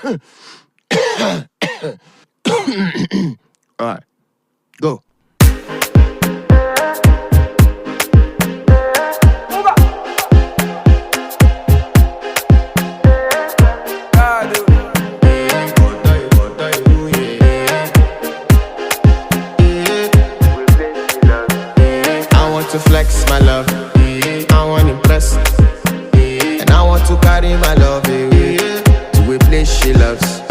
Alright, go. I want to flex my love, I want to impress, and I want to carry my love away to a place she loves.